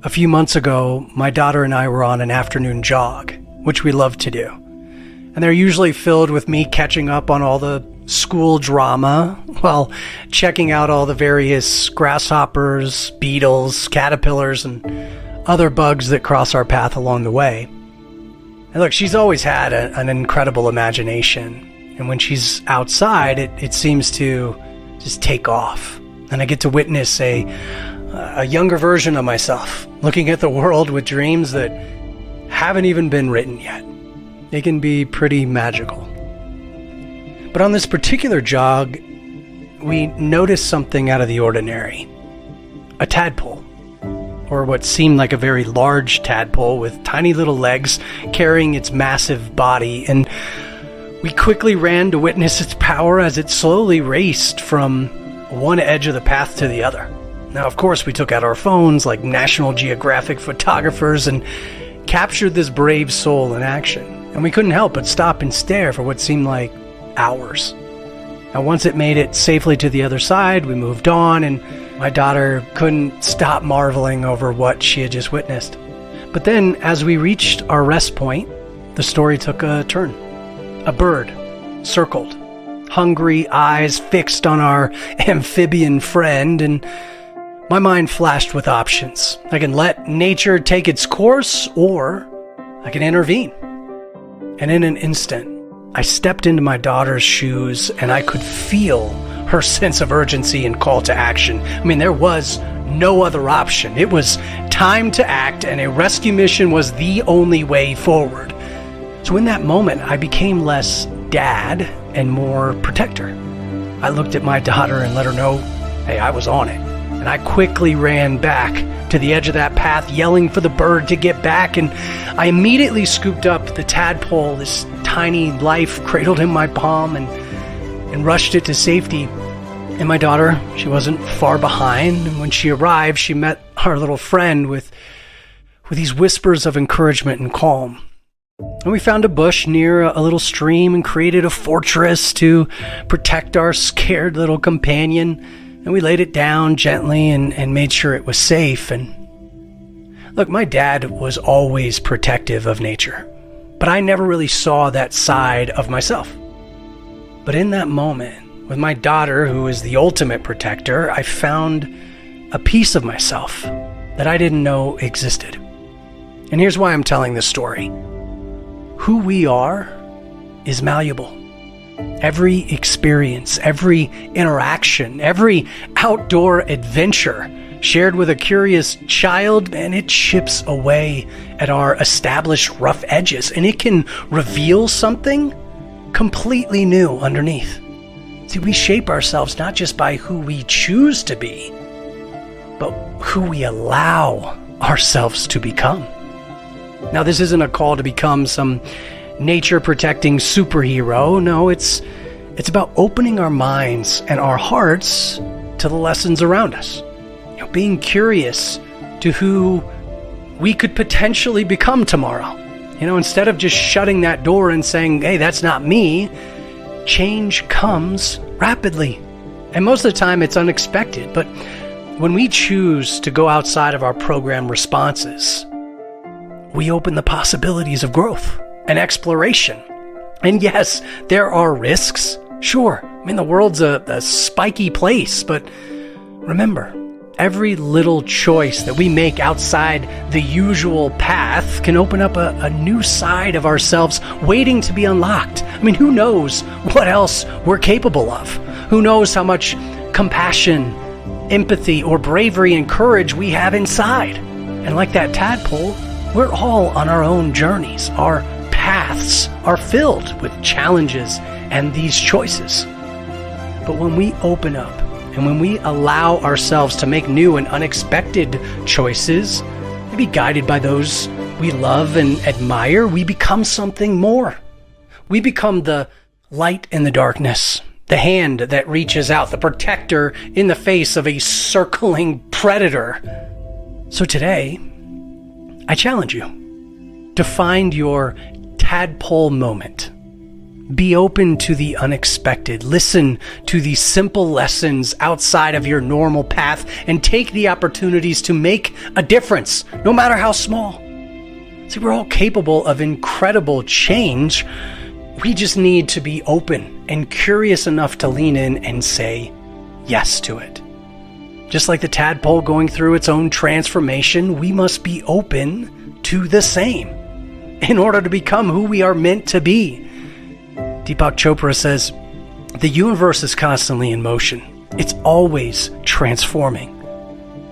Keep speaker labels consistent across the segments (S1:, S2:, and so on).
S1: A few months ago, my daughter and I were on an afternoon jog, which we love to do. And they're usually filled with me catching up on all the school drama while checking out all the various grasshoppers, beetles, caterpillars, and other bugs that cross our path along the way. And look, she's always had an incredible imagination. And when she's outside, it seems to just take off. And I get to witness a younger version of myself, looking at the world with dreams that haven't even been written yet. It can be pretty magical. But on this particular jog, we noticed something out of the ordinary. A tadpole, or what seemed like a very large tadpole with tiny little legs carrying its massive body, and we quickly ran to witness its power as it slowly raced from one edge of the path to the other. Now, of course, we took out our phones like National Geographic photographers and captured this brave soul in action. And we couldn't help but stop and stare for what seemed like hours. Now, once it made it safely to the other side, we moved on, and my daughter couldn't stop marveling over what she had just witnessed. But then, as we reached our rest point, the story took a turn. A bird circled, hungry eyes fixed on our amphibian friend, and my mind flashed with options. I can let nature take its course, or I can intervene. And in an instant, I stepped into my daughter's shoes, and I could feel her sense of urgency and call to action. I mean, there was no other option. It was time to act, and a rescue mission was the only way forward. So in that moment, I became less dad and more protector. I looked at my daughter and let her know, hey, I was on it. And I quickly ran back to the edge of that path, yelling for the bird to get back, and I immediately scooped up the tadpole, this tiny life, cradled in my palm, and rushed it to safety. And my daughter, she wasn't far behind, and when she arrived, she met our little friend with these whispers of encouragement and calm. And we found a bush near a little stream and created a fortress to protect our scared little companion. And we laid it down gently and made sure it was safe. And look, my dad was always protective of nature, but I never really saw that side of myself. But in that moment, with my daughter, who is the ultimate protector, I found a piece of myself that I didn't know existed. And here's why I'm telling this story. Who we are is malleable. Every experience, every interaction, every outdoor adventure shared with a curious child, and it chips away at our established rough edges, and it can reveal something completely new underneath. See, we shape ourselves not just by who we choose to be, but who we allow ourselves to become. Now, this isn't a call to become some nature-protecting superhero. No, it's about opening our minds and our hearts to the lessons around us. You know, being curious to who we could potentially become tomorrow. You know, instead of just shutting that door and saying, hey, that's not me, change comes rapidly. And most of the time it's unexpected. But when we choose to go outside of our program responses, we open the possibilities of growth and exploration. And yes, there are risks. Sure, I mean, the world's a spiky place, but remember, every little choice that we make outside the usual path can open up a new side of ourselves waiting to be unlocked. I mean, who knows what else we're capable of? Who knows how much compassion, empathy, or bravery and courage we have inside? And like that tadpole, we're all on our own journeys. Our paths are filled with challenges and these choices. But when we open up and when we allow ourselves to make new and unexpected choices, maybe guided by those we love and admire, we become something more. We become the light in the darkness, the hand that reaches out, the protector in the face of a circling predator. So today, I challenge you to find your tadpole moment. Be open to the unexpected. Listen to the simple lessons outside of your normal path and take the opportunities to make a difference, no matter how small. See, we're all capable of incredible change. We just need to be open and curious enough to lean in and say yes to it. Just like the tadpole going through its own transformation, we must be open to the same in order to become who we are meant to be. Deepak Chopra says, the universe is constantly in motion. It's always transforming.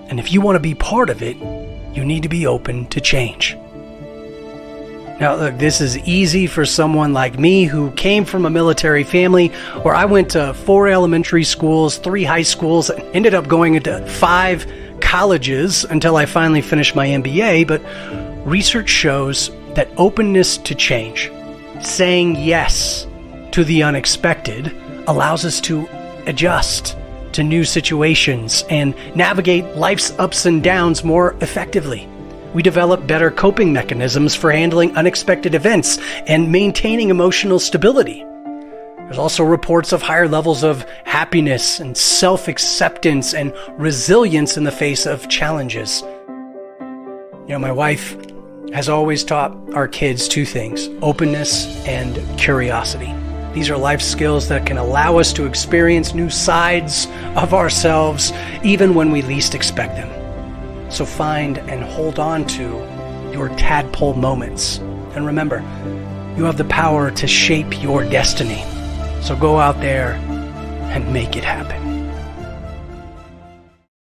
S1: And if you want to be part of it, you need to be open to change. Now, look, this is easy for someone like me who came from a military family where I went to 4 elementary schools, 3 high schools, and ended up going into 5 colleges until I finally finished my MBA. But research shows that openness to change, saying yes to the unexpected, allows us to adjust to new situations and navigate life's ups and downs more effectively. We develop better coping mechanisms for handling unexpected events and maintaining emotional stability. There's also reports of higher levels of happiness and self-acceptance and resilience in the face of challenges. My wife has always taught our kids 2 things: openness and curiosity. These are life skills that can allow us to experience new sides of ourselves even when we least expect them. So find and hold on to your tadpole moments. And remember, you have the power to shape your destiny. So go out there and make it happen.